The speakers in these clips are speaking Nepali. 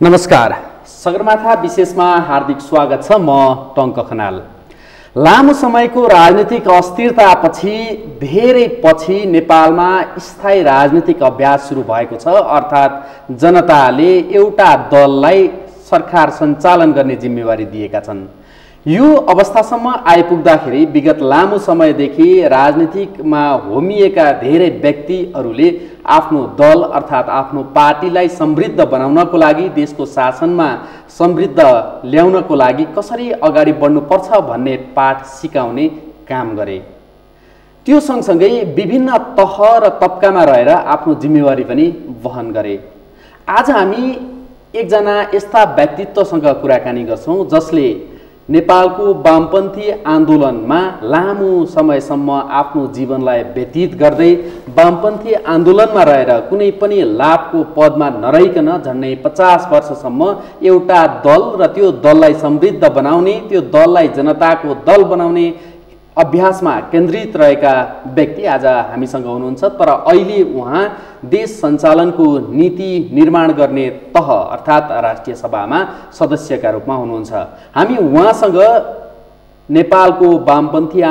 नमस्कार, सगरमाथा विशेषमा हार्दिक स्वागत छ। म टङ्क खनाल। लामो समयको राजनीतिक अस्थिरतापछि धेरै पछि नेपालमा स्थायी राजनीतिक अभ्यास सुरु भएको छ। अर्थात् जनताले एउटा दललाई सरकार सञ्चालन गर्ने जिम्मेवारी दिएका छन्। यो अवस्थासम्म आइपुग्दाखेरि विगत लामो समयदेखि राजनीतिकमा होमिएका धेरै व्यक्तिहरूले आफ्नो दल अर्थात् आफ्नो पार्टीलाई समृद्ध बनाउनको लागि, देशको शासनमा समृद्ध ल्याउनको लागि कसरी अगाडि बढ्नुपर्छ भन्ने पाठ सिकाउने काम गरे। त्यो सँगसँगै विभिन्न तह र तबकामा रहेर आफ्नो जिम्मेवारी पनि वहन गरे। आज हामी एकजना यस्ता व्यक्तित्वसँग कुराकानी गर्छौं जसले नेपालको वामपन्थी आन्दोलनमा लामो समयसम्म आफ्नो जीवनलाई व्यतीत गर्दै वामपन्थी आन्दोलनमा रहेर कुनै पनि लाभको पदमा नरहिकन झन्डै 50 वर्षसम्म एउटा दल र त्यो दललाई समृद्ध बनाउने, त्यो दललाई जनताको दल बनाउने अभ्यासमा केन्द्रित रहेका व्यक्ति आज हामीसँग हुनुहुन्छ। तर अहिले उहाँ देश सञ्चालनको नीति निर्माण गर्ने तह अर्थात् राष्ट्रिय सभामा सदस्यका रूपमा हुनुहुन्छ। हामी उहाँसँग नेपालको वामपन्थी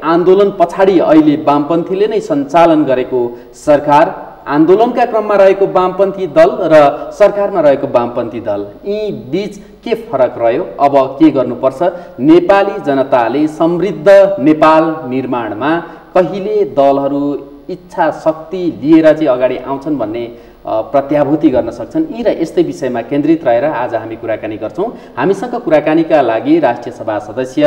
आन्दोलन पछाडि अहिले वामपन्थीले नै सञ्चालन गरेको सरकार, आन्दोलनका क्रममा रहेको वामपन्थी दल र सरकारमा रहेको वामपन्थी दल, यी बीच के फरक रह्यो, अब के गर्नुपर्छ, नेपाली जनताले समृद्ध नेपाल निर्माणमा कहिले दलहरू इच्छा शक्ति लिएर चाहिँ अगाडि आउँछन् भन्ने प्रत्याभूति गर्न सक्छन्, यी र यस्तै विषयमा केन्द्रित रहेर आज हामी कुराकानी गर्छौं। हामीसँग कुराकानीका लागि राष्ट्रिय सभा सदस्य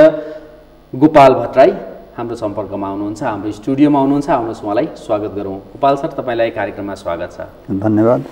गोपाल भट्टराई हाम्रो सम्पर्कमा हुनुहुन्छ, हाम्रो स्टुडियोमा हुनुहुन्छ। आउनुहोस् उहाँलाई स्वागत गरौँ। गोपाल सर, तपाईलाई कार्यक्रममा स्वागत छ। धन्यवाद।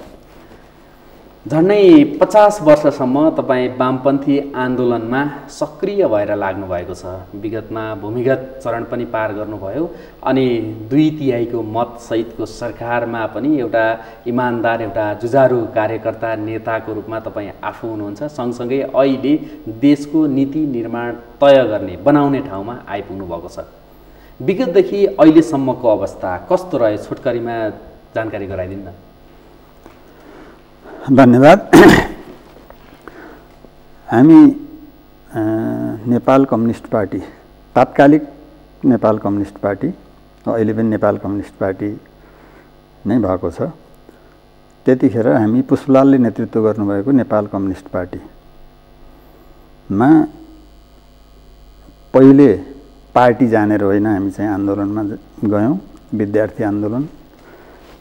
झन्डै 50 वर्षसम्म तपाईँ वामपन्थी आन्दोलनमा सक्रिय भएर लाग्नु भएको छ। विगतमा भूमिगत चरण पनि पार गर्नुभयो अनि 2/3 मत सहितको सरकारमा पनि एउटा इमानदार, एउटा जुझारु कार्यकर्ता, नेताको रूपमा तपाईँ आफू हुनुहुन्छ। सँगसँगै अहिले देशको नीति निर्माण तय गर्ने, बनाउने ठाउँमा आइपुग्नु भएको छ। विगतदेखि अहिलेसम्मको अवस्था कस्तो रह्यो, छोटकरीमा जानकारी गराइदिनु न। धन्यवाद। हामी नेपाल कम्युनिस्ट पार्टी, तात्कालिक नेपाल कम्युनिस्ट पार्टी, अहिले पनि नेपाल कम्युनिस्ट पार्टी नै भएको छ। त्यतिखेर हामी पुष्पलालले नेतृत्व गर्नुभएको नेपाल कम्युनिस्ट पार्टीमा पहिले पार्टी जानेर होइन, हामी चाहिँ आन्दोलनमा गयौँ। विद्यार्थी आन्दोलन,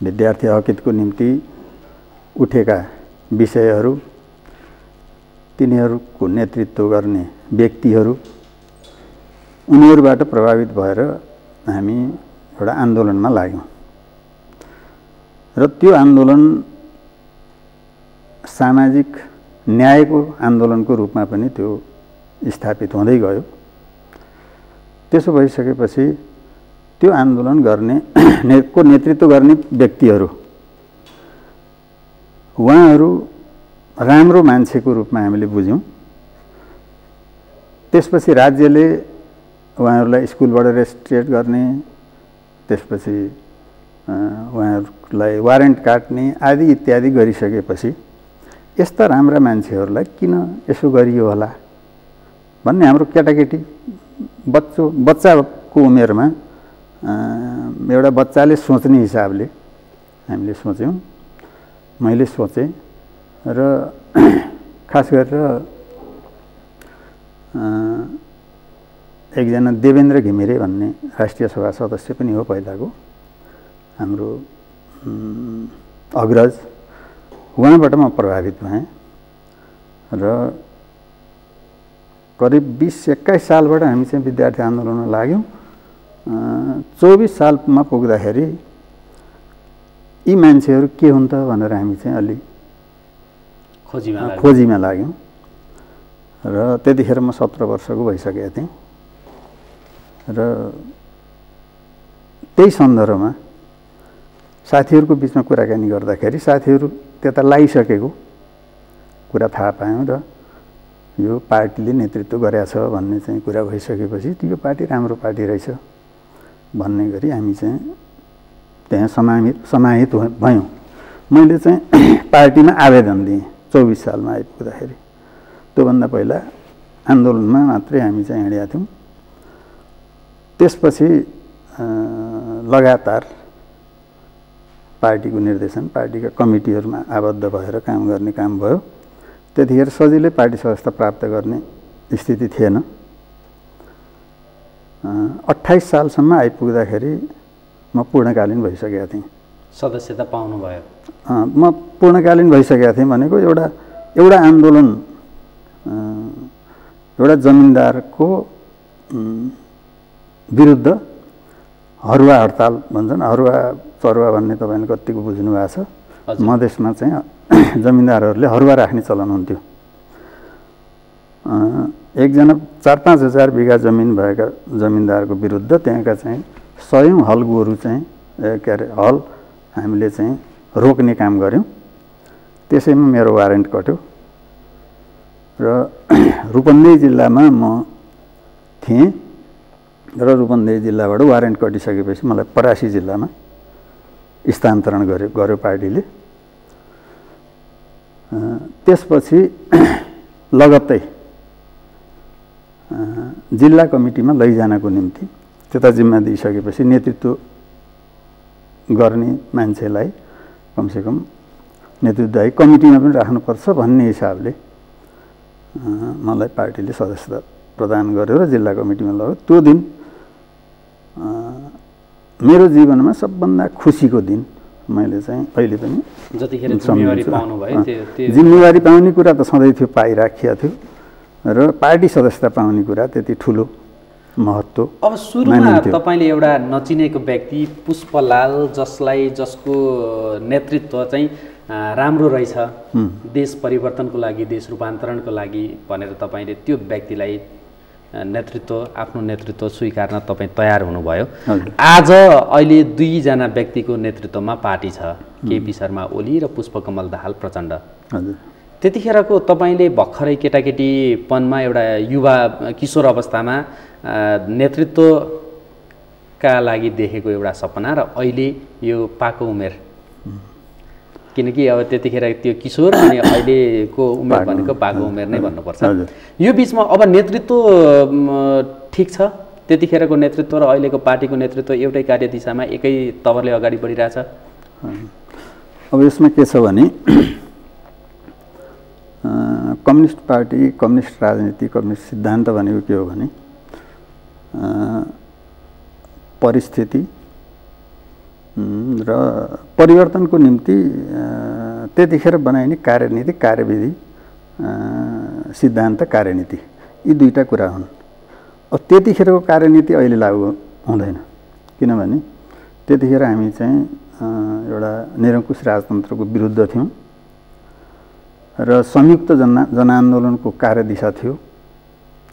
विद्यार्थी हकहितको निम्ति उठेका विषयहरू, तिनीहरूको नेतृत्व गर्ने व्यक्तिहरू, उनीहरूबाट प्रभावित भएर हामी एउटा आन्दोलनमा लाग्यौँ र त्यो आन्दोलन सामाजिक न्यायको आन्दोलनको रूपमा पनि त्यो स्थापित हुँदै गयो। त्यसो भइसकेपछि त्यो आन्दोलन गर्ने को नेतृत्व गर्ने व्यक्तिहरू, उहाँहरू राम्रो मान्छेको रूपमा हामीले बुझ्यौँ। त्यसपछि राज्यले उहाँहरूलाई स्कुलबाट रेस्ट्रिक्ट गर्ने, त्यसपछि उहाँहरूलाई वारेन्ट काट्ने आदि इत्यादि गरिसकेपछि यस्ता राम्रा मान्छेहरूलाई किन यसो गरियो होला भन्ने हाम्रो केटाकेटी बच्चाको उमेरमा एउटा बच्चाले सोच्ने हिसाबले हामीले सोच्यौँ। मैले सोचेँ र खास गरेर एकजना देवेन्द्र घिमिरे भन्ने राष्ट्रिय सभा सदस्य पनि हो पहिलाको हाम्रो अग्रज, उहाँबाट म प्रभावित भएँ र करिब 20-21 सालबाट हामी चाहिँ विद्यार्थी आन्दोलनमा लाग्यौँ। 24 सालमा पुग्दाखेरि यी मान्छेहरू के हुन् त भनेर हामी चाहिँ अलि खोजीमा लाग्यौँ र त्यतिखेर म 17 वर्षको भइसकेको थिएँ र त्यही सन्दर्भमा साथीहरूको बिचमा कुराकानी गर्दाखेरि साथीहरू त्यता लागिसकेको कुरा थाहा पायौँ र यो पार्टीले नेतृत्व गरेछ भन्ने चाहिँ कुरा भइसकेपछि यो पार्टी राम्रो पार्टी रहेछ भन्ने गरी हामी चाहिँ त्यहाँ समाहित भयौँ मैले चाहिँ पार्टीमा आवेदन दिएँ 24 सालमा आइपुग्दाखेरि। त्योभन्दा पहिला आन्दोलनमा मात्रै हामी चाहिँ हिँडेका थियौँ। त्यसपछि लगातार पार्टीको निर्देशन, पार्टीका कमिटीहरूमा आबद्ध भएर काम गर्ने काम भयो। त्यतिखेर सजिलै पार्टी सदस्यता प्राप्त गर्ने स्थिति थिएन। 28 सालसम्म आइपुग्दाखेरि म पूर्णकालीन भइसकेका थिएँ। सदस्यता पाउनुभयो? म पूर्णकालीन भइसकेका थिएँ भनेको एउटा आन्दोलन, एउटा जमिनदारको विरुद्ध हरुवा हडताल भन्छन्। हरुवा चरुवा भन्ने तपाईँले कतिको बुझ्नु भएको छ। मधेसमा चाहिँ जमिनदारहरूले हरुवा राख्ने चलन हुन्थ्यो। एकजना 4-5 हजार बिघा जमिन भएका जमिनदारको विरुद्ध त्यहाँका चाहिँ 100औं हल गोरु चाहिँ के अरे हल हामीले चाहिँ रोक्ने काम गऱ्यौँ। त्यसैमा मेरो वारेन्ट कट्यो र रूपन्देही जिल्लामा म थिएँ र रूपन्देही जिल्लाबाट वारेन्ट कटिसकेपछि मलाई परासी जिल्लामा स्थानान्तरण गर्यो पार्टीले। त्यसपछि लगत्तै जिल्ला कमिटीमा लैजानको निम्ति त्यता जिम्मा दिइसकेपछि नेतृत्व गर्ने मान्छेलाई कमसेकम नेतृत्वदायी कमिटीमा पनि राख्नुपर्छ भन्ने हिसाबले मलाई पार्टीले सदस्यता प्रदान गर्यो र जिल्ला कमिटीमा लग्यो। त्यो दिन मेरो जीवनमा सबभन्दा खुसीको दिन मैले चाहिँ अहिले पनि जतिखेर जिम्मेवारी पाउनुभयो त्यो जिम्मेवारी पाउने कुरा त सधैँ थियो, पाइराखिया थियो र पार्टी सदस्यता पाउने कुरा त्यति ठुलो महत्त्व। अब सुरुमा तपाईँले एउटा नचिनेको व्यक्ति पुष्पलाल, जसको नेतृत्व चाहिँ राम्रो रहेछ, देश परिवर्तनको लागि, देश रूपान्तरणको लागि भनेर तपाईँले त्यो व्यक्तिलाई आफ्नो नेतृत्व स्वीकार्न तपाईँ तयार हुनुभयो। आज अहिले 2 जना व्यक्तिको नेतृत्वमा पार्टी छ, केपी शर्मा ओली र पुष्पकमल दाहाल प्रचण्ड। त्यतिखेरको तपाईँले भर्खरै केटाकेटीपनमा एउटा युवा किशोर अवस्थामा नेतृत्वका लागि देखेको एउटा सपना र अहिले यो पाको उमेर, किनकि अब त्यतिखेर त्यो किशोर अनि अहिलेको उमेर भनेको पाको उमेर नै भन्नुपर्छ। यो बिचमा अब नेतृत्व ठिक छ? त्यतिखेरको नेतृत्व र अहिलेको पार्टीको नेतृत्व एउटै कार्यदिशामा एकै तवरले अगाडि बढिरहेछ? अब यसमा के छ भने कम्युनिस्ट पार्टी, कम्युनिस्ट राजनीति, कम्युनिस्ट सिद्धान्त भनेको के हो भने परिस्थिति र परिवर्तनको निम्ति त्यतिखेर बनाइने कार्यनीति, कार्यविधि, सिद्धान्त, कार्यनीति, यी 2टा कुरा हुन्। अब त्यतिखेरको कार्यनीति अहिले लागू हुँदैन, किनभने त्यतिखेर हामी चाहिँ एउटा निरङ्कुश राजतन्त्रको विरुद्ध थियौँ र संयुक्त जनआन्दोलनको कार्यदिशा थियो।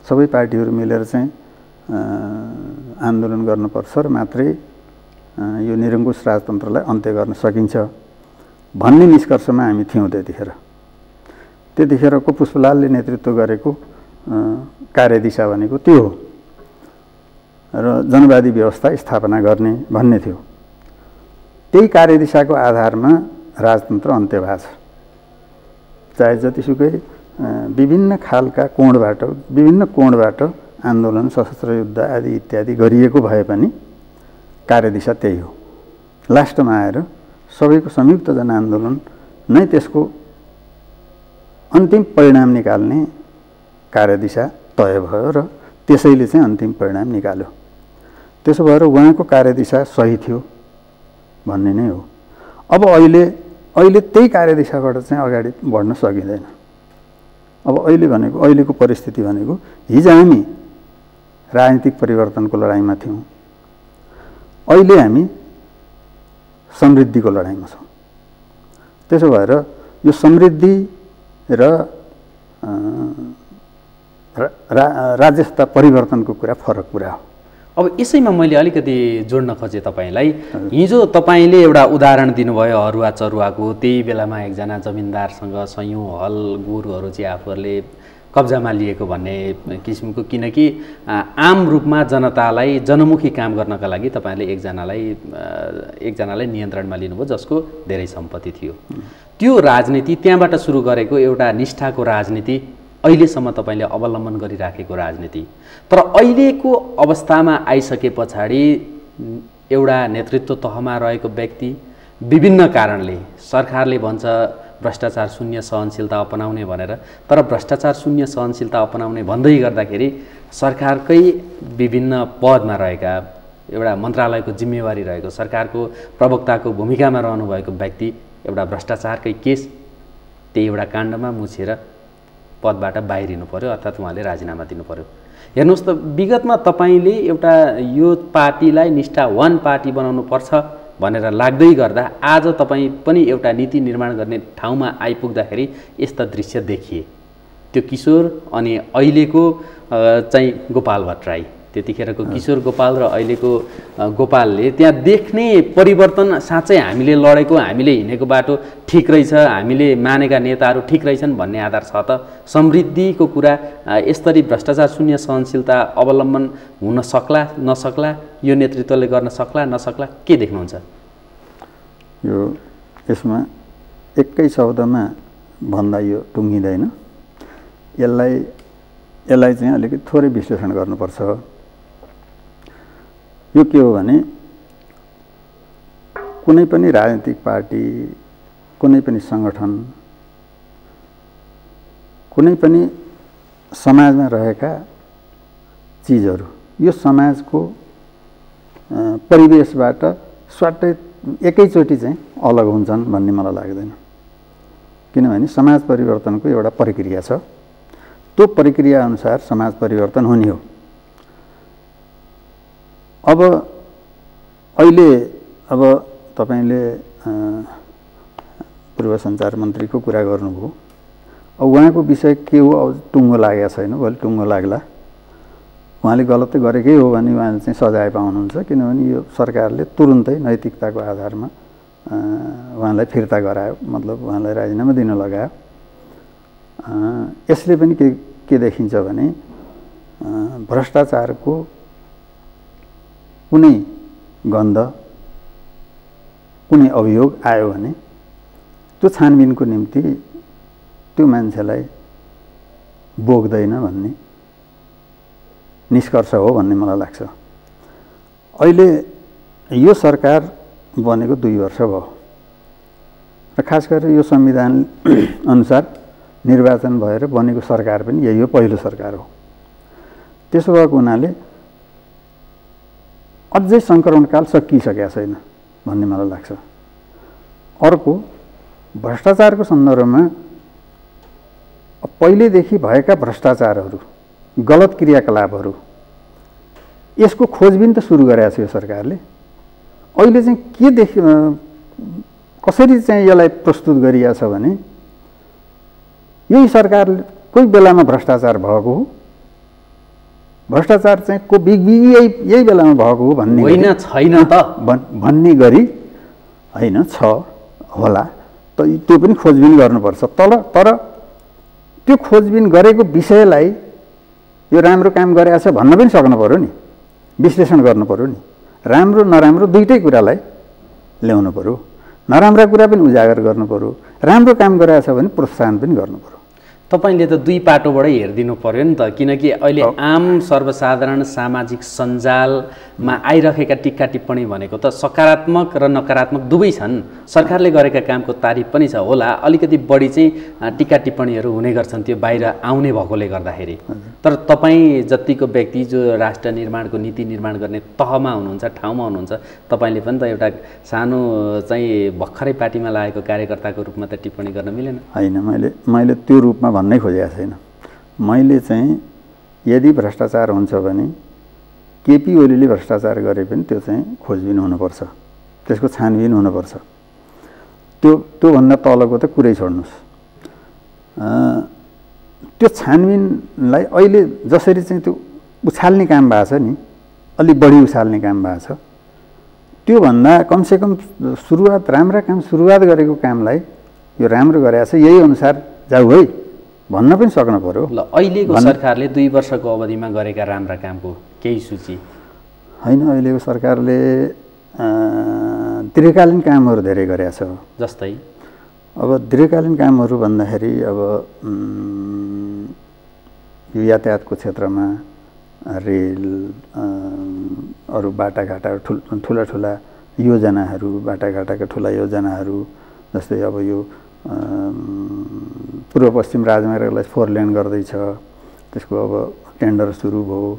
सबै पार्टीहरू मिलेर चाहिँ आन्दोलन गर्नुपर्छ र मात्रै यो निरङ्कुश राजतन्त्रलाई अन्त्य गर्न सकिन्छ भन्ने निष्कर्षमा हामी थियौँ। त्यतिखेरको पुष्पलालले नेतृत्व गरेको कार्यदिशा भनेको त्यो हो र जनवादी व्यवस्था स्थापना गर्ने भन्ने थियो। त्यही कार्यदिशाको आधारमा राजतन्त्र अन्त्य भएको छ। चाहे जतिसुकै विभिन्न खालका विभिन्न कोणबाट आन्दोलन, सशस्त्र युद्ध आदि इत्यादि गरिएको भए पनि कार्यदिशा त्यही हो। लास्टमा आएर सबैको संयुक्त जनआन्दोलन नै त्यसको अन्तिम परिणाम निकाल्ने कार्यदिशा तय भयो र त्यसैले चाहिँ अन्तिम परिणाम निकाल्यो। त्यसो भएर उहाँको कार्यदिशा सही थियो भन्ने नै हो। अब अहिले त्यही कार्यदिशाबाट चाहिँ अगाडि बढ्न सकिँदैन। अब अहिलेको परिस्थिति भनेको हिजो हामी राजनीतिक परिवर्तनको लडाइँमा थियौँ, अहिले हामी समृद्धिको लडाइँमा छौँ। त्यसो भएर यो समृद्धि र राज्यसत्ता परिवर्तनको कुरा फरक कुरा हो। अब यसैमा मैले अलिकति जोड्न खोजेँ तपाईँलाई। हिजो तपाईँले एउटा उदाहरण दिनुभयो हरुवा चरुवाको। त्यही बेलामा एकजना जमिनदारसँग 100औं हल गोरुहरू चाहिँ आफूहरूले कब्जामा लिएको भन्ने किसिमको, किनकि आम रूपमा जनतालाई जनमुखी काम गर्नका लागि तपाईँले एकजनालाई नियन्त्रणमा लिनुभयो जसको धेरै सम्पत्ति थियो। त्यो राजनीति त्यहाँबाट सुरु गरेको एउटा निष्ठाको राजनीति अहिलेसम्म तपाईँले अवलम्बन गरिराखेको राजनीति, तर अहिलेको अवस्थामा आइसके पछाडि एउटा नेतृत्व तहमा रहेको व्यक्ति विभिन्न कारणले, सरकारले भन्छ भ्रष्टाचार शून्य सहनशीलता अपनाउने भनेर, तर भ्रष्टाचार शून्य सहनशीलता अपनाउने भन्दै गर्दाखेरि सरकारकै विभिन्न पदमा रहेका, एउटा मन्त्रालयको जिम्मेवारी रहेको, सरकारको प्रवक्ताको भूमिकामा रहनुभएको व्यक्ति एउटा भ्रष्टाचारकै केस त्यही एउटा काण्डमा मुछेर पदबाट बाहिरिनु पर्यो, अर्थात् उहाँले राजीनामा दिनु पर्यो। हेर्नुहोस् त, विगतमा तपाईँले एउटा यो पार्टीलाई निष्ठावान पार्टी बनाउनु पर्छ भनेर लाग्दै गर्दा आज तपाईँ पनि एउटा नीति निर्माण गर्ने ठाउँमा आइपुग्दाखेरि यस्ता दृश्य देखिए। त्यो किशोर अनि अहिलेको चाहिँ गोपाल भट्टराई, त्यतिखेरको किशोर गोपाल र अहिलेको गोपालले त्यहाँ देख्ने परिवर्तन साँच्चै हामीले लडेको, हामीले हिँडेको बाटो ठिक रहेछ, हामीले मानेका नेताहरू ठिक रहेछन् भन्ने आधार छ त? समृद्धिको कुरा यसरी भ्रष्टाचार शून्य सहनशीलता अवलम्बन हुन सक्ला नसक्ला, यो नेतृत्वले गर्न सक्ला नसक्ला, के देख्नुहुन्छ? यो यसमा एकै शब्दमा भन्दा यो टुङ्गिँदैन। यसलाई चाहिँ अलिकति थोरै विश्लेषण गर्नुपर्छ। यो के हो भने कुनै पनि राजनीतिक पार्टी, कुनै पनि सङ्गठन, कुनै पनि समाजमा रहेका चिजहरू यो समाजको परिवेशबाट स्वाटै एकैचोटि चाहिँ अलग हुन्छन् भन्ने मलाई लाग्दैन। किनभने समाज परिवर्तनको एउटा प्रक्रिया छ, त्यो प्रक्रिया अनुसार समाज परिवर्तन हुने हो। अब तपाईँले पूर्व सञ्चार मन्त्रीको कुरा गर्नुभयो। अब उहाँको विषय के हो अब टुङ्गो लागेको छैन, भोलि टुङ्गो लाग्ला। उहाँले गलत गरेकै हो भने उहाँले चाहिँ सजाय पाउनुहुन्छ, किनभने यो सरकारले तुरुन्तै नैतिकताको आधारमा उहाँलाई फिर्ता गरायो, मतलब उहाँलाई राजीनामा दिन लगायो। यसले पनि के देखिन्छ भने भ्रष्टाचारको कुनै गन्ध, कुनै अभियोग आयो भने त्यो छानबिनको निम्ति त्यो मान्छेलाई बोक्दैन भन्ने निष्कर्ष हो भन्ने मलाई लाग्छ। अहिले यो सरकार बनेको 2 वर्ष भयो र खास गरेर यो संविधान अनुसार निर्वाचन भएर बनेको सरकार पनि यही हो, पहिलो सरकार हो। त्यसो भएको हुनाले अझै सङ्क्रमणकाल सकिसकेको छैन भन्ने मलाई लाग्छ। अर्को, भ्रष्टाचारको सन्दर्भमा पहिलेदेखि भएका भ्रष्टाचारहरू, गलत क्रियाकलापहरू, यसको खोजबिन त सुरु गरेको छ यो सरकारले। अहिले चाहिँ के कसरी चाहिँ यसलाई प्रस्तुत गरिएको छ भने यही सरकारको बेलामा भ्रष्टाचार भएको हो, भ्रष्टाचार चाहिँ को बिगबिगी यही बेलामा भएको हो भन्ने होइन, छैन त भन्ने गरी होइन, छ होला त, त्यो पनि खोजबिन गर्नुपर्छ। तर त्यो खोजबिन गरेको विषयलाई यो राम्रो काम गरेको छ भन्न पनि सक्नु पर्यो नि, विश्लेषण गर्नु पर्यो नि। राम्रो नराम्रो दुईटै कुरालाई ल्याउनु पर्यो, नराम्रा कुरा पनि उजागर गर्नु पर्यो, राम्रो काम गरेको छ भने प्रोत्साहन पनि गर्नु पर्यो। तपाईले त दुई पाटोबाटै हेरिदिनु पर्यो नि त, किनकि अहिले आम सर्वसाधारण सामाजिक सञ्जालमा आइरहेका टिक्का टिप्पणी भनेको त सकारात्मक र नकारात्मक दुवै छन्। सरकारले गरेका कामको तारिफ पनि छ होला, अलिकति बढी चाहिँ टिक्का टिप्पणीहरू हुने गर्छन् त्यो बाहिर आउने भएकोले गर्दाखेरि। तर तपाईँ जतिको व्यक्ति जो राष्ट्र निर्माणको नीति निर्माण गर्ने तहमा हुनुहुन्छ, ठाउँमा हुनुहुन्छ, तपाईँले पनि त एउटा सानो चाहिँ भर्खरै पार्टीमा लागेको कार्यकर्ताको रूपमा त टिप्पणी गर्न मिलेन। होइन, मैले त्यो रूपमा भन्नै खोजेको छैन। मैले चाहिँ यदि भ्रष्टाचार हुन्छ भने केपी ओलीले भ्रष्टाचार गरे पनि त्यो चाहिँ खोजबिन हुनुपर्छ, त्यसको छानबिन हुनुपर्छ। त्योभन्दा तलको त कुरै छोड्नुहोस्। त्यो छानबिनलाई अहिले जसरी चाहिँ त्यो उछाल्ने काम भएको छ नि, अलि बढी उछाल्ने काम भएको छ, त्योभन्दा कमसेकम सुरुवात, राम्रा काम सुरुवात गरेको कामलाई यो राम्रो गरेको छ, यही अनुसार जाऊ है भन्न पनि सक्नु पर्यो। ल अहिलेको सरकारले 2 वर्षको अवधिमा गरेका राम्रा कामको केही सूची? होइन, अहिलेको सरकारले दीर्घकालीन कामहरू धेरै गरेका छ। जस्तै अब दीर्घकालीन कामहरू भन्दाखेरि अब यो यातायातको क्षेत्रमा रेल, अरू बाटाघाटा, ठुला ठुला योजनाहरू, बाटाघाटाका ठुला योजनाहरू, जस्तै अब यो पूर्व पश्चिम राजमार्गलाई 4 लेन गर्दैछ, त्यसको अब टेन्डर सुरु भयो।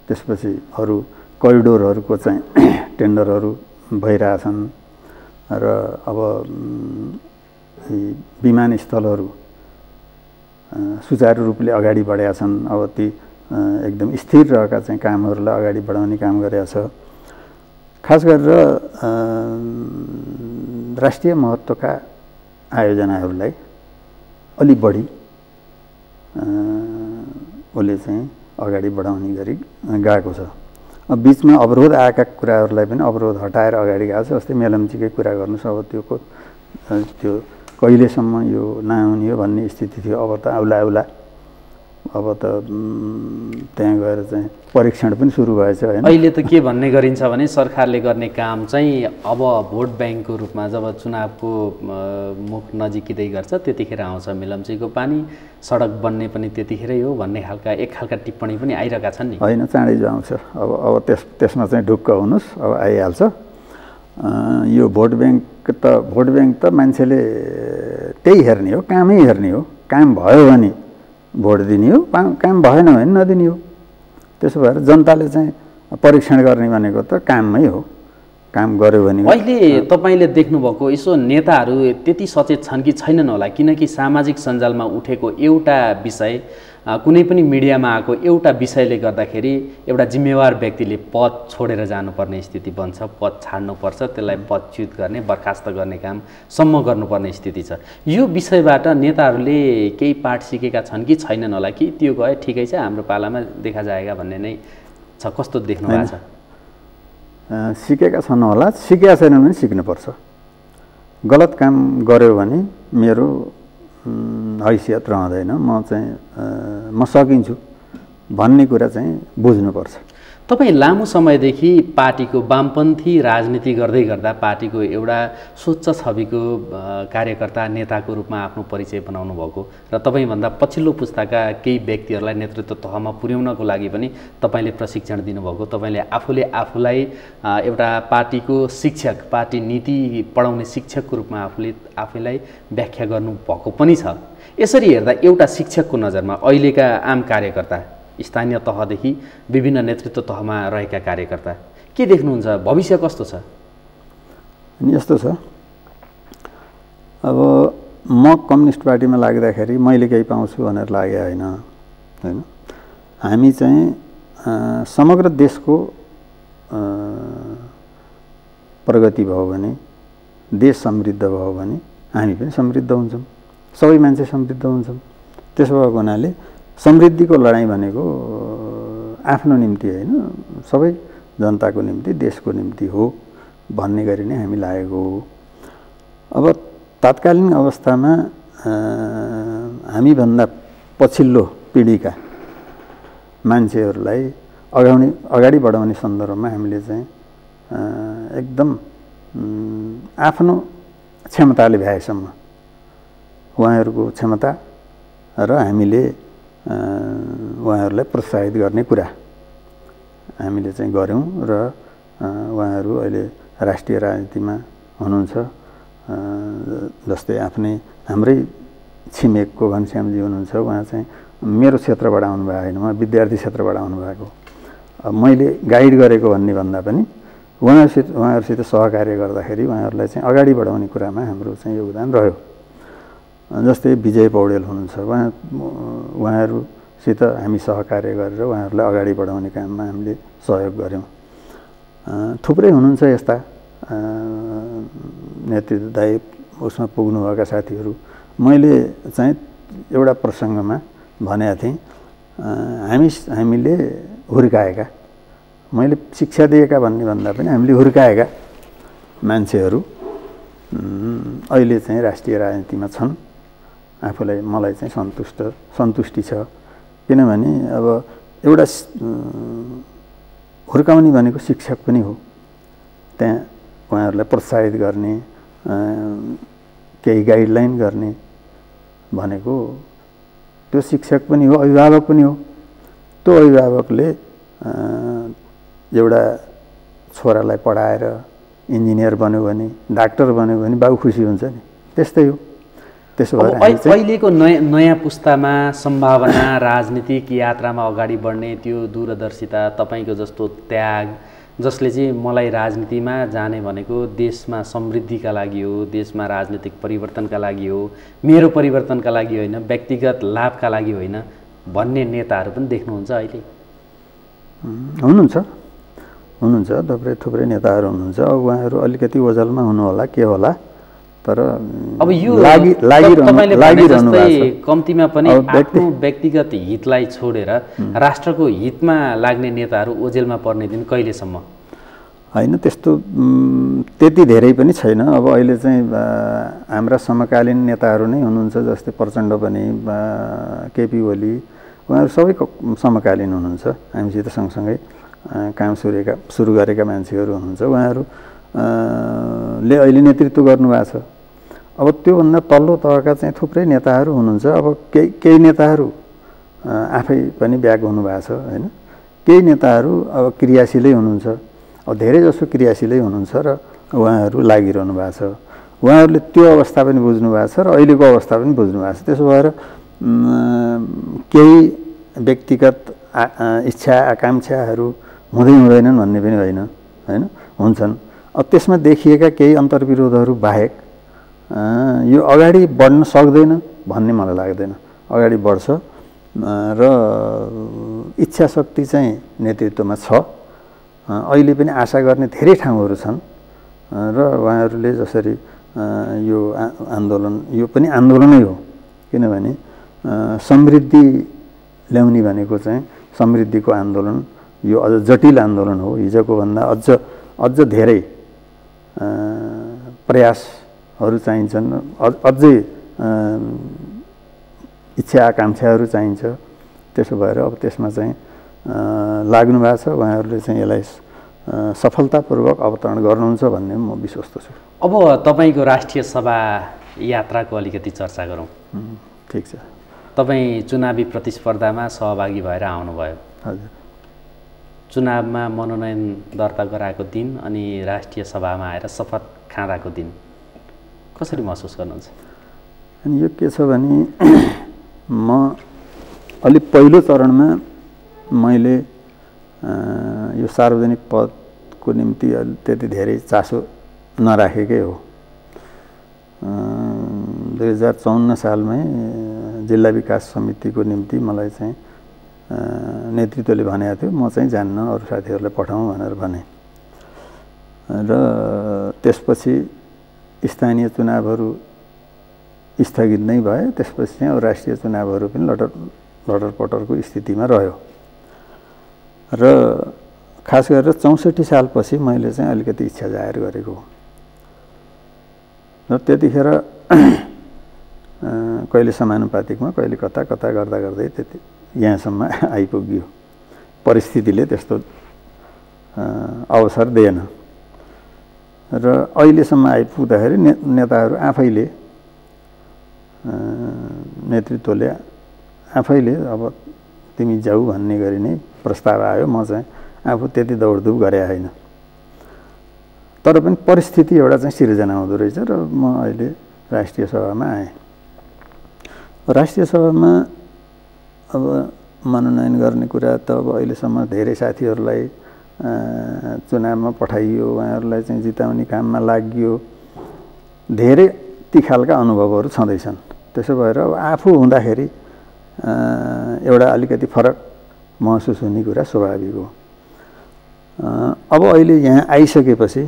त्यसपछि अरू करिडोरहरूको चाहिँ टेन्डरहरू भइरहेछन् र अब विमानस्थलहरू सुचारू रूपले अगाडि बढेका छन्। अब ती एकदम स्थिर रहेका चाहिँ कामहरूलाई अगाडि बढाउने काम गरेका छ। खास गरेर राष्ट्रिय महत्त्वका आयोजनाहरूलाई अलि बढी उसले चाहिँ अगाडि बढाउने गरी गएको छ। अब बिचमा अवरोध आएका कुराहरूलाई पनि अवरोध हटाएर अगाडि गएको छ। जस्तै मेलम्चीकै कुरा गर्नुहोस्, अब त्यो कहिलेसम्म यो नआउने हो भन्ने स्थिति थियो, अब त आउला अब त त्यहाँ गएर चाहिँ परीक्षण पनि सुरु भएछ हैन। अहिले त के भन्ने गरिन्छ भने सरकारले गर्ने काम चाहिँ अब भोट ब्याङ्कको रूपमा जब चुनावको मुख नजिकिँदै गर्छ त्यतिखेर आउँछ मेलम्चीको पानी, सडक बन्ने पनि त्यतिखेरै हो भन्ने एक खालका टिप्पणी पनि आइरहेका छन् नि। होइन, चाँडै जो आउँछ। अब त्यसमा चाहिँ ढुक्क हुनुहोस्, अब आइहाल्छ। यो भोट ब्याङ्क त मान्छेले त्यही हेर्ने हो, कामै हेर्ने हो। काम भयो भने भोट दिने हो, काम भएन भने नदिने हो। त्यसो भएर जनताले चाहिँ परीक्षण गर्ने भनेको त काममै हो। काम गर्यो भने अहिले तपाईँले देख्नुभएको यसो नेताहरू त्यति सचेत छन् कि छैनन् होला, किनकि सामाजिक सञ्जालमा उठेको एउटा विषय, कुनै पनि मिडियामा आएको एउटा विषयले गर्दाखेरि एउटा जिम्मेवार व्यक्तिले पद छोडेर जानुपर्ने स्थिति बन्छ, पद छाड्नुपर्छ, त्यसलाई पदच्युत गर्ने, बर्खास्त गर्ने काम सम्म गर्नुपर्ने स्थिति छ। यो विषयबाट नेताहरूले केही पाठ सिकेका छन् कि छैनन् होला, कि त्यो गए ठिकै छ हाम्रो पालामा देखा जाएगा भन्ने नै छ? कस्तो देख्नु भएको छ? सिकेका छन् होला, सिकेका छैनन् भने सिक्नुपर्छ। गलत काम गर्यो भने मेरो हैसियत रहँदैन, म सकिन्छु भन्ने कुरा चाहिँ बुझ्नुपर्छ। तपाईँ लामो समयदेखि पार्टीको वामपन्थी राजनीति गर्दै गर्दा पार्टीको एउटा स्वच्छ छविको कार्यकर्ता, नेताको रूपमा आफ्नो परिचय बनाउनु भएको र तपाईँभन्दा पछिल्लो पुस्ताका केही व्यक्तिहरूलाई नेतृत्व तहमा पुर्याउनको लागि पनि तपाईँले प्रशिक्षण दिनुभएको, तपाईँले आफूलाई एउटा पार्टीको शिक्षक, पार्टी नीति पढाउने शिक्षकको रूपमा आफूलाई व्याख्या गर्नुभएको पनि छ। यसरी हेर्दा एउटा शिक्षकको नजरमा अहिलेका आम कार्यकर्ता, स्थानीय तहदेखि विभिन्न नेतृत्व तहमा रहेका कार्यकर्ता के देख्नुहुन्छ? भविष्य कस्तो छ? यस्तो छ, अब म कम्युनिस्ट पार्टीमा लाग्दाखेरि मैले केही पाउँछु भनेर लागे होइन। हामी चाहिँ समग्र देशको प्रगति भयो भने, देश समृद्ध भयो भने हामी पनि समृद्ध हुन्छौँ, सबै मान्छे समृद्ध हुन्छौँ। त्यसो भएको हुनाले समृद्धिको लडाइँ भनेको आफ्नो निम्ति होइन, सबै जनताको निम्ति, देशको निम्ति हो भन्ने गरी नै हामी लागेको हो। अब तात्कालीन अवस्थामा हामीभन्दा पछिल्लो पिँढीका मान्छेहरूलाई अगाडि बढाउने सन्दर्भमा हामीले चाहिँ एकदम आफ्नो क्षमताले भ्याएसम्म उहाँहरूको क्षमता र हामीले उहाँहरूलाई प्रोत्साहित गर्ने कुरा हामीले चाहिँ गऱ्यौँ र उहाँहरू अहिले राष्ट्रिय राजनीतिमा हुनुहुन्छ। जस्तै हाम्रै छिमेकको घनश्यामजी हुनुहुन्छ, उहाँ चाहिँ मेरो क्षेत्रबाट आउनुभएको होइन, उहाँ विद्यार्थी क्षेत्रबाट आउनुभएको। मैले गाइड गरेको भन्ने भन्दा पनि उहाँहरूसित सहकार्य गर्दाखेरि उहाँहरूलाई चाहिँ अगाडि बढाउने कुरामा हाम्रो चाहिँ योगदान रह्यो। जस्तै विजय पौडेल हुनुहुन्छ, उहाँहरूसित हामी सहकार्य गरेर उहाँहरूलाई अगाडि बढाउने काममा हामीले सहयोग गऱ्यौँ। थुप्रै हुनुहुन्छ यस्ता नेतृत्वदायी उसमा पुग्नुभएका साथीहरू। मैले चाहिँ एउटा प्रसङ्गमा भनेको थिएँ, हामीले हुर्काएका, मैले शिक्षा दिएका भन्ने भन्दा पनि हामीले हुर्काएका मान्छेहरू अहिले चाहिँ राष्ट्रिय राजनीतिमा छन् मलाई चाहिँ सन्तुष्टि छ। किनभने अब एउटा हुर्काउने भनेको शिक्षक पनि हो, त्यहाँ उहाँहरूलाई प्रोत्साहित गर्ने, केही गाइडलाइन गर्ने भनेको त्यो शिक्षक पनि हो, अभिभावक पनि हो। त्यो अभिभावकले एउटा छोरालाई पढाएर इन्जिनियर बन्यो भने, डाक्टर बन्यो भने बाउ खुसी हुन्छ नि, त्यस्तै हो। त्यसो भएर अहिलेको नयाँ पुस्तामा सम्भावना, राजनीतिक यात्रामा अगाडि बढ्ने त्यो दूरदर्शिता, तपाईँको जस्तो त्याग, जसले चाहिँ मलाई राजनीतिमा जाने भनेको देशमा समृद्धिका लागि हो, देशमा राजनीतिक परिवर्तनका लागि हो, मेरो परिवर्तनका लागि होइन, व्यक्तिगत लाभका लागि होइन भन्ने नेताहरू पनि देख्नुहुन्छ अहिले? हुनुहुन्छ थुप्रै नेताहरू हुनुहुन्छ। अब उहाँहरू अलिकति ओझलमा हुनु होला, के होला, तर अब यो लागिरहनु कम्तीमा पनि आफ्नो व्यक्तिगत हितलाई छोडेर राष्ट्रको हितमा लाग्ने नेताहरू ओझेलमा पर्ने दिन कहिलेसम्म? होइन, त्यस्तो त्यति धेरै पनि छैन। अब अहिले चाहिँ हाम्रा समकालीन नेताहरू नै हुनुहुन्छ, जस्तै प्रचण्ड पनि, केपी ओली, उहाँहरू सबै समकालीन हुनुहुन्छ, हामीसित सँगसँगै काम सुरु गरेका मान्छेहरू हुनुहुन्छ। उहाँहरूले अहिले नेतृत्व गर्नुभएको छ। अब त्योभन्दा तल्लो तहका चाहिँ थुप्रै नेताहरू हुनुहुन्छ। अब केही नेताहरू आफै पनि ब्याक हुनुभएको छ होइन, केही नेताहरू अब क्रियाशीलै हुनुहुन्छ, अब धेरै जसो क्रियाशीलै हुनुहुन्छ र उहाँहरू लागिरहनु भएको छ। उहाँहरूले त्यो अवस्था पनि बुझ्नु भएको छ र अहिलेको अवस्था पनि बुझ्नु भएको छ। त्यसो भएर केही व्यक्तिगत इच्छा आकाङ्क्षाहरू हुँदैनन् भन्ने पनि होइन, हुन्छन्। अब त्यसमा देखिएका केही अन्तर्विरोधहरू बाहेक यो अगाडि बढ्न सक्दैन भन्ने मलाई लाग्दैन। अगाडि बढ्छ र इच्छा शक्ति चाहिँ नेतृत्वमा छ। अहिले पनि आशा गर्ने धेरै ठाउँहरू छन् र उहाँहरूले जसरी यो आन्दोलन, यो पनि आन्दोलनै हो, किनभने समृद्धि ल्याउने भनेको चाहिँ समृद्धिको आन्दोलन, यो अझ जटिल आन्दोलन हो। हिजोको भन्दा अझ धेरै प्रयासहरू चाहिन्छन्, अझै इच्छा आकाङ्क्षाहरू चाहिन्छ। त्यसो भएर अब त्यसमा चाहिँ लाग्नु भएको छ। उहाँहरूले चाहिँ यसलाई सफलतापूर्वक अवतरण गर्नुहुन्छ भन्ने म विश्वस्त छु। अब तपाईँको राष्ट्रिय सभा यात्राको अलिकति चर्चा गरौँ। ठिक छ। तपाईँ चुनावी प्रतिस्पर्धामा सहभागी भएर आउनुभयो। हजुर। चुनावमा मनोनयन दर्ता गराएको दिन अनि राष्ट्रिय सभामा आएर शपथ खाँदाको दिन कसरी महसुस गर्नुहुन्छ? अनि यो के छ भने म अलि पहिलो चरणमा मैले यो सार्वजनिक पदको निम्ति त्यति धेरै चासो नराखेकै हो। 2054 सालमै जिल्ला विकास समितिको निम्ति मलाई चाहिँ नेतृत्वले भनेको थियो, म चाहिँ जान्न, अरू साथीहरूलाई पठाउँ भनेर भने। र त्यसपछि स्थानीय चुनावहरू स्थगित नै भए। त्यसपछि चाहिँ अब राष्ट्रिय चुनावहरू पनि लटरपटरको स्थितिमा रह्यो र खास गरेर 64 सालपछि मैले चाहिँ अलिकति इच्छा जाहेर गरेको हो। र त्यतिखेर कहिले समानुपातिकमा, कहिले कता गर्दै त्यति यहाँसम्म आइपुग्यो। परिस्थितिले त्यस्तो अवसर दिएन र अहिलेसम्म आइपुग्दाखेरि नेताहरू आफैले, नेतृत्वले आफैले अब तिमी जाऊ भन्ने गरी नै प्रस्ताव आयो। म चाहिँ आफू त्यति दौडधुप गरे होइन, तर पनि परिस्थिति एउटा चाहिँ सिर्जना हुँदो रहेछ र म अहिले राष्ट्रिय सभामा आएँ। राष्ट्रिय सभामा अब मनोनयन गर्ने कुरा त अब अहिलेसम्म धेरै साथीहरूलाई चुनावमा पठाइयो, उहाँहरूलाई चाहिँ जिताउने काममा लाग्यो, धेरै ती खालका अनुभवहरू छँदैछन्। त्यसो भएर अब आफू हुँदाखेरि एउटा अलिकति फरक महसुस हुने कुरा स्वाभाविक हो। अब अहिले यहाँ आइसकेपछि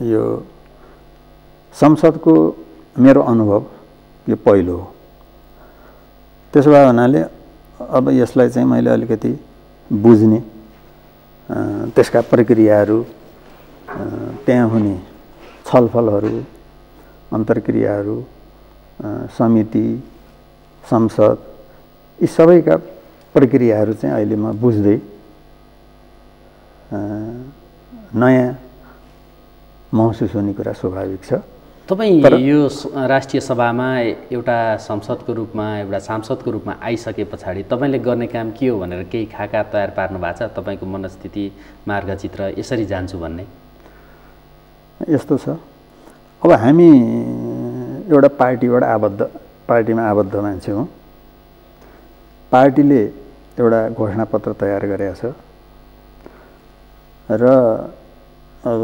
यो संसदको मेरो अनुभव यो पहिलो हो। त्यसो भए हुनाले अब यसलाई चाहिँ मैले अलिकति बुझ्ने, त्यसका प्रक्रियाहरू, त्यहाँ हुने छलफलहरू, अन्तर्क्रियाहरू, समिति, संसद, यी सबैका प्रक्रियाहरू चाहिँ अहिले म बुझ्दै नयाँ महसुस हुने कुरा स्वाभाविक छ। तपाईँ यो राष्ट्रिय सभामा एउटा संसदको रूपमा, एउटा सांसदको रूपमा आइसके पछाडि तपाईँले गर्ने काम के हो भनेर केही खाका तयार पार्नु भएको छ? तपाईँको मनस्थिति, मार्गचित्र यसरी जान्छु भन्ने? यस्तो छ, अब हामी एउटा पार्टीमा आबद्ध मान्छे हौँ। पार्टीले एउटा घोषणापत्र तयार गरेको छ र अब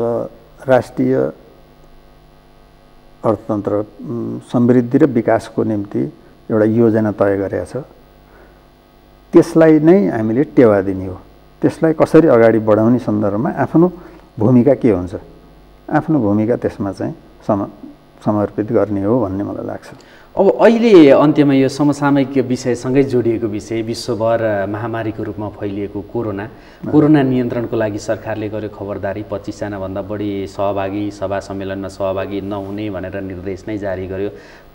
राष्ट्रिय अर्थतन्त्र समृद्धि र विकासको निम्ति एउटा योजना तय गरेको छ। त्यसलाई नै हामीले टेवा दिने हो। त्यसलाई कसरी अगाडि बढाउने सन्दर्भमा आफ्नो भूमिका के हुन्छ, आफ्नो भूमिका त्यसमा चाहिँ समर्पित गर्ने हो भन्ने मलाई लाग्छ। अब अहिले अन्त्यमा यो समसामयिक विषयसँगै जोडिएको विषय, विश्वभर महामारीको रूपमा फैलिएको कोरोना नियन्त्रणको लागि सरकारले गर्यो खबरदारी। 25 जनाभन्दा बढी सहभागी सभा सम्मेलनमा सहभागी नहुने भनेर निर्देश नै जारी गर्यो।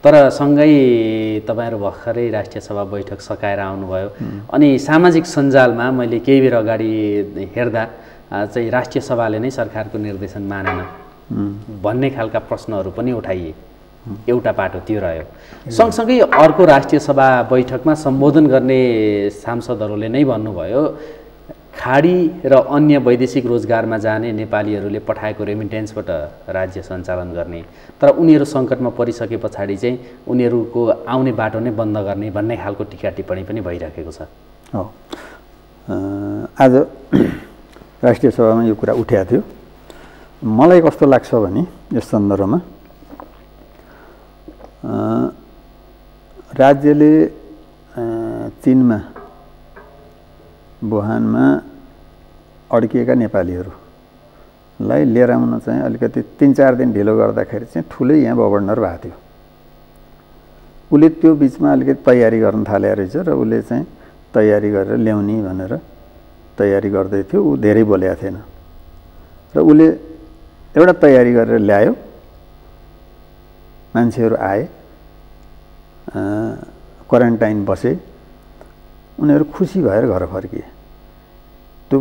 तर सँगै तपाईँहरू भर्खरै राष्ट्रिय सभा बैठक सकाएर आउनुभयो। अनि सामाजिक सञ्जालमा मैले केही बेर अगाडि हेर्दा चाहिँ राष्ट्रिय सभाले नै सरकारको निर्देशन मानेन भन्ने खालका प्रश्नहरू पनि उठाइए। एउटा पाटो त्यो रह्यो। सँगसँगै अर्को राष्ट्रिय सभा बैठकमा सम्बोधन गर्ने सांसदहरूले नै भन्नुभयो खाडी र अन्य वैदेशिक रोजगारमा जाने नेपालीहरूले पठाएको रेमिटेन्सबाट राज्य सञ्चालन गर्ने, तर उनीहरू सङ्कटमा परिसके पछाडि चाहिँ उनीहरूको आउने बाटो नै बन्द गर्ने भन्ने खालको टिका टिप्पणी पनि भइरहेको छ। आज राष्ट्रिय सभामा यो कुरा उठेको थियो। मलाई कस्तो लाग्छ भने यस सन्दर्भमा राज्यले चीनमा वुहानमा अड्किएका नेपालीहरूलाई लिएर आउन चाहिँ अलिकति 3-4 दिन ढिलो गर्दाखेरि चाहिँ ठुलै यहाँ गभर्नर भएको थियो। उसले त्यो बिचमा अलिकति तयारी गर्न थाले रहेछ र उसले चाहिँ तयारी गरेर ल्याउने भनेर तयारी गर्दै थियो। ऊ धेरै बोलेको थिएन र उसले एउटा तयारी गरेर ल्यायो। मान्छेहरू आए, क्वारेन्टाइन बसे, उनीहरू खुसी भएर घर फर्किए। त्यो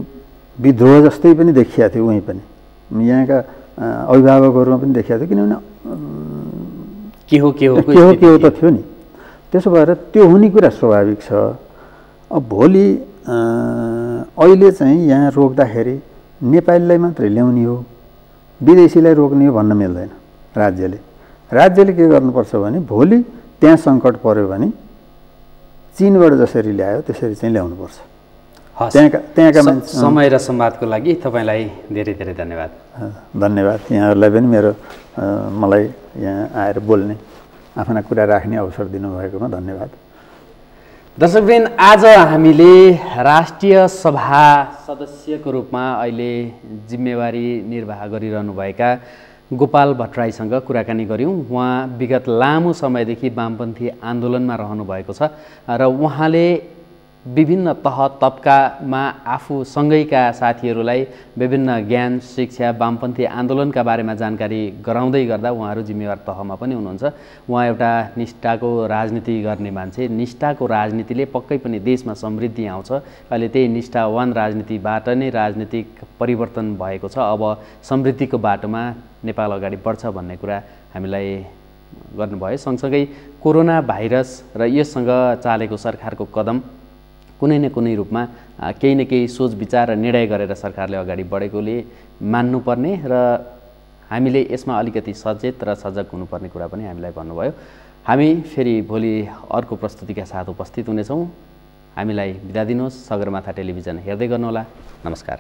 विद्रोह जस्तै पनि देखिएको थियो। उहीँ पनि यहाँका अभिभावकहरूमा पनि देखिएको थियो, किनभने के हो त थियो नि। त्यसो भएर त्यो हुने कुरा स्वाभाविक छ। अब भोलि अहिले चाहिँ यहाँ रोक्दाखेरि नेपालीलाई मात्रै ल्याउने हो, विदेशीलाई रोक्ने हो भन्न मिल्दैन। राज्यले के गर्नुपर्छ भने भोलि त्यहाँ सङ्कट पर्यो भने चीनबाट जसरी ल्यायो त्यसरी चाहिँ ल्याउनुपर्छ। त्यहाँका समय र संवादको लागि तपाईँलाई धेरै धेरै धन्यवाद। धन्यवाद यहाँहरूलाई पनि मलाई यहाँ आएर बोल्ने, आफ्ना कुरा राख्ने अवसर दिनुभएकोमा धन्यवाद। दर्शकवृन्द, आज हामीले राष्ट्रिय सभा सदस्यको रूपमा अहिले जिम्मेवारी निर्वाह गरिरहनुभएका गोपाल भट्टराईसँग कुराकानी गऱ्यौँ। उहाँ विगत लामो समयदेखि वामपन्थी आन्दोलनमा रहनुभएको छ र उहाँले विभिन्न तह तबकामा आफूसँगैका साथीहरूलाई विभिन्न ज्ञान शिक्षा वामपन्थी आन्दोलनका बारेमा जानकारी गराउँदै गर्दा उहाँहरू जिम्मेवार तहमा पनि हुनुहुन्छ। उहाँ एउटा निष्ठाको राजनीति गर्ने मान्छे। निष्ठाको राजनीतिले पक्कै पनि देशमा समृद्धि आउँछ। अहिले त्यही निष्ठावान राजनीतिबाट नै राजनीतिक परिवर्तन भएको छ। अब समृद्धिको बाटोमा नेपाल अगाडि बढ्छ भन्ने कुरा हामीलाई गर्नुभयो। सँगसँगै कोरोना भाइरस र यससँग चालेको सरकारको कदम कुनै न कुनै रूपमा केही न केही सोच विचार र निर्णय गरेर सरकारले अगाडि बढेकोले मान्नुपर्ने र हामीले यसमा अलिकति सचेत र सजग हुनुपर्ने कुरा पनि हामीलाई भन्नुभयो। हामी फेरि भोलि अर्को प्रस्तुतिका साथ उपस्थित हुनेछौँ। हामीलाई बिदा दिनुहोस्। सगरमाथा टेलिभिजन हेर्दै गर्नुहोला। नमस्कार।